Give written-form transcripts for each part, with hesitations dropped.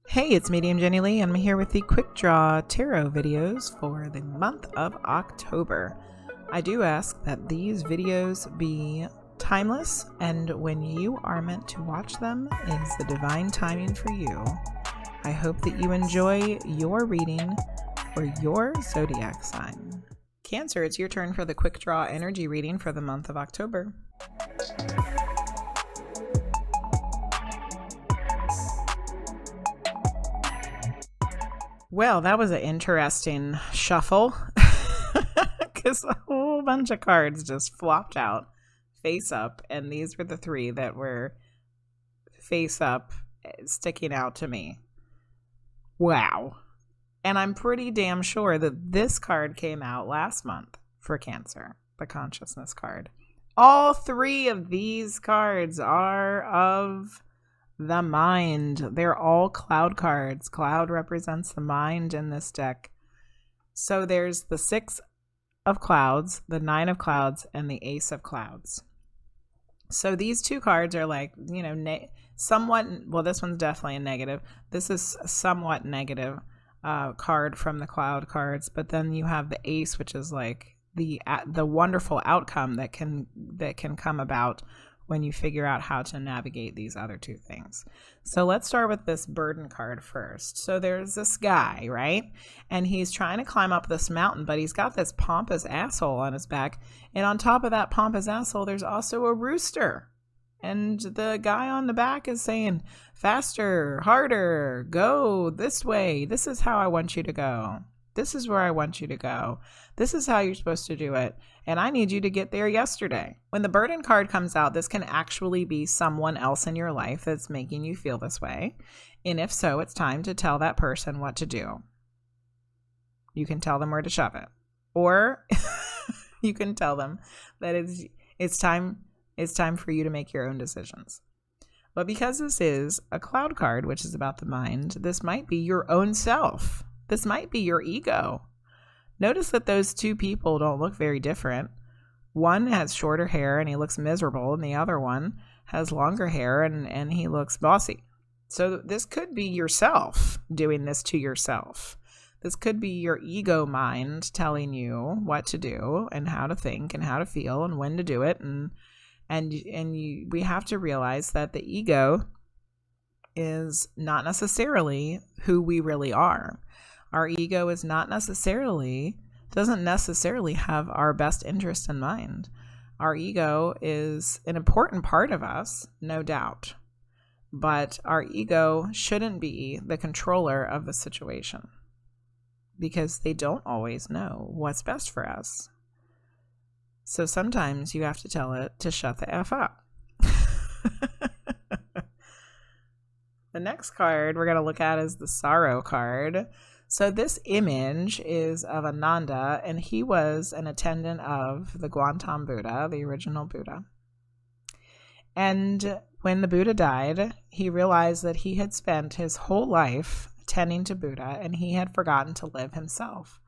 Hey, it's Medium Jenny Lee, and I'm here with the Quick Draw Tarot videos for the month of October. I do ask that these videos be timeless, and when you are meant to watch them is the divine timing for you. I hope that you enjoy your reading for your zodiac sign. Cancer, it's your turn for the Quick Draw energy reading for the month of October. Well, that was an interesting shuffle because a whole bunch of cards just flopped out face up, and these were the three that were face up sticking out to me. Wow. And I'm pretty damn sure that this card came out last month for Cancer, the consciousness card. All three of these cards are of the mind. They're all cloud cards. Cloud represents the mind in this deck. So there's the 6 of clouds, the 9 of clouds, and the ace of clouds. So these two cards are like, somewhat, well, this one's definitely a negative. This is a somewhat negative card from the cloud cards. But then you have the ace, which is like the wonderful outcome that can come about when you figure out how to navigate these other two things. So let's start with this burden card first. So there's this guy, right? And he's trying to climb up this mountain, but he's got this pompous asshole on his back. And on top of that pompous asshole, there's also a rooster. And the guy on the back is saying, faster, harder, go this way. This is how I want you to go. This is where I want you to go. This is how you're supposed to do it. And I need you to get there yesterday. When the burden card comes out, this can actually be someone else in your life that's making you feel this way. And if so, it's time to tell that person what to do. You can tell them where to shove it. Or you can tell them that it's time for you to make your own decisions. But because this is a cloud card, which is about the mind, this might be your own self. This might be your ego. Notice that those two people don't look very different. One has shorter hair and he looks miserable, and the other one has longer hair and he looks bossy. So this could be yourself doing this to yourself. This could be your ego mind telling you what to do and how to think and how to feel and when to do it. We have to realize that the ego is not necessarily who we really are. Our ego is doesn't necessarily have our best interest in mind. Our ego is an important part of us, no doubt. But our ego shouldn't be the controller of the situation, because they don't always know what's best for us. So sometimes you have to tell it to shut the F up. The next card we're going to look at is the sorrow card. So this image is of Ananda, and he was an attendant of the Gautama Buddha, the original Buddha. And when the Buddha died, he realized that he had spent his whole life tending to Buddha, and he had forgotten to live himself.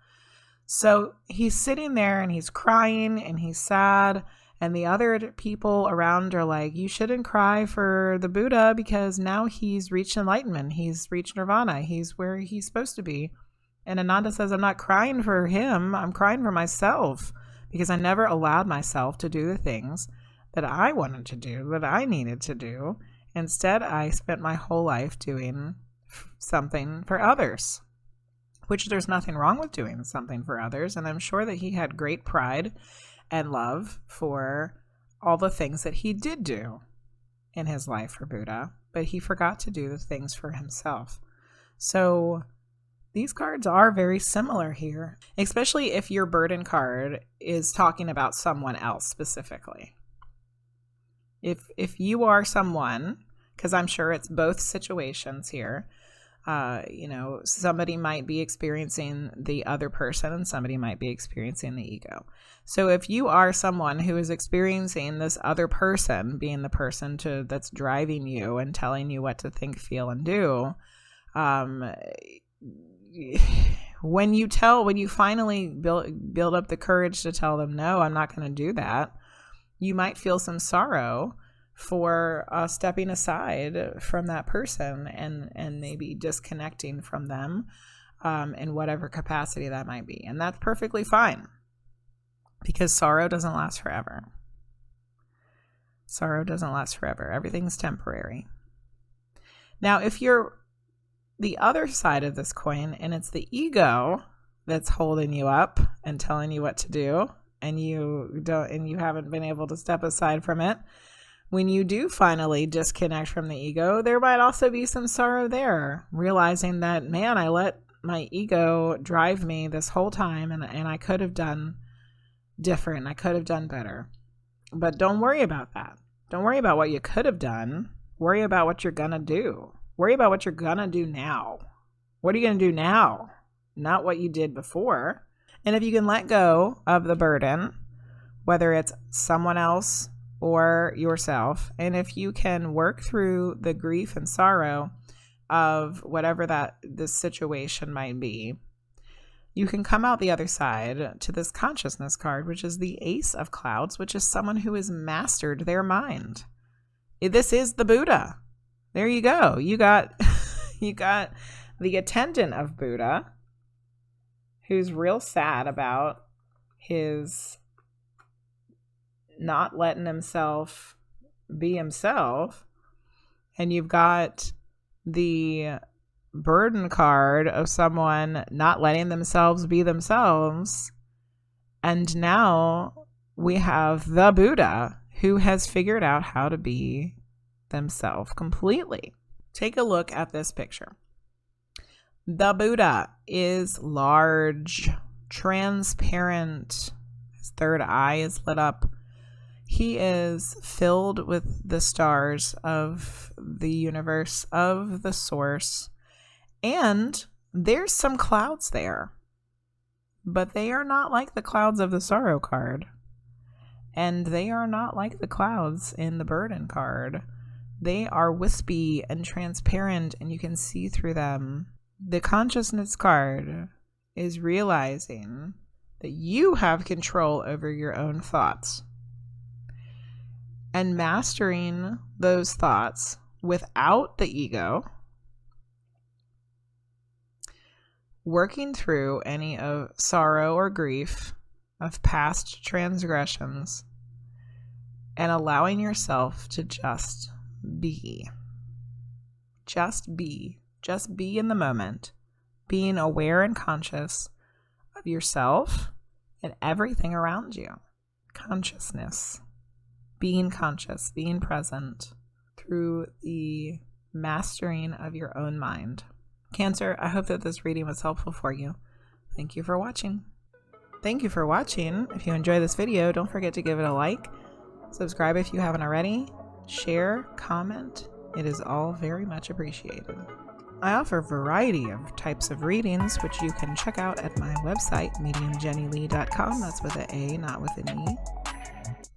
So he's sitting there and he's crying and he's sad, and the other people around are like, you shouldn't cry for the Buddha because now he's reached enlightenment. He's reached nirvana. He's where he's supposed to be. And Ananda says, I'm not crying for him. I'm crying for myself because I never allowed myself to do the things that I wanted to do, that I needed to do. Instead, I spent my whole life doing something for others, which there's nothing wrong with doing something for others. And I'm sure that he had great pride and love for all the things that he did do in his life for Buddha, but he forgot to do the things for himself. So these cards are very similar here, especially if your burden card is talking about someone else specifically. If you are someone, because I'm sure it's both situations here, somebody might be experiencing the other person and somebody might be experiencing the ego. So if you are someone who is experiencing this other person being the person that's driving you and telling you what to think, feel, and do, when you finally build up the courage to tell them, no, I'm not going to do that, you might feel some sorrow for stepping aside from that person and maybe disconnecting from them in whatever capacity that might be. And that's perfectly fine, because sorrow doesn't last forever. Sorrow doesn't last forever. Everything's temporary. Now, if you're the other side of this coin and it's the ego that's holding you up and telling you what to do, and you haven't been able to step aside from it, when you do finally disconnect from the ego, there might also be some sorrow there, realizing that, man, I let my ego drive me this whole time, and I could have done different. I could have done better. But don't worry about that. Don't worry about what you could have done. Worry about what you're going to do. Worry about what you're going to do now. What are you going to do now? Not what you did before. And if you can let go of the burden, whether it's someone else or yourself, and if you can work through the grief and sorrow of whatever this situation might be, you can come out the other side to this consciousness card, which is the Ace of Clouds, which is someone who has mastered their mind. This is the Buddha. There you go. You got the attendant of Buddha, who's real sad about his not letting himself be himself. And you've got the burden card of someone not letting themselves be themselves. And now we have the Buddha, who has figured out how to be themselves completely. Take a look at this picture. The Buddha is large, transparent. His third eye is lit up. He is filled with the stars of the universe, of the source. And there's some clouds there, but they are not like the clouds of the sorrow card. And they are not like the clouds in the burden card. They are wispy and transparent, and you can see through them. The consciousness card is realizing that you have control over your own thoughts and mastering those thoughts without the ego, working through any of sorrow or grief of past transgressions, and allowing yourself to just be. Just be in the moment, being aware and conscious of yourself and everything around you. Consciousness, being conscious, being present through the mastering of your own mind. Cancer, I hope that this reading was helpful for you. Thank you for watching. Thank you for watching. If you enjoyed this video, don't forget to give it a like, subscribe if you haven't already, share, comment. It is all very much appreciated. I offer a variety of types of readings, which you can check out at my website, mediumjennylee.com. That's with an A, not with an E.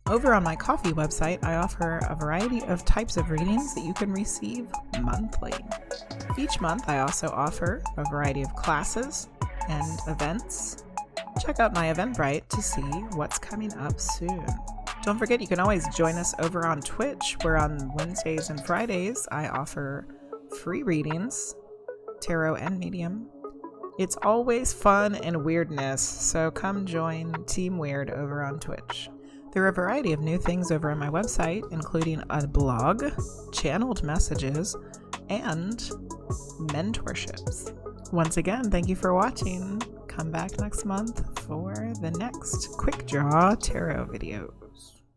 Over on my Ko-fi website, I offer a variety of types of readings that you can receive monthly. Each month, I also offer a variety of classes and events. Check out my Eventbrite to see what's coming up soon. Don't forget, you can always join us over on Twitch, where on Wednesdays and Fridays, I offer free readings, tarot and medium. It's always fun and weirdness, so come join Team Weird over on Twitch. There are a variety of new things over on my website, including a blog, channeled messages, and mentorships. Once again, thank you for watching. Come back next month for the next Quick Draw Tarot video.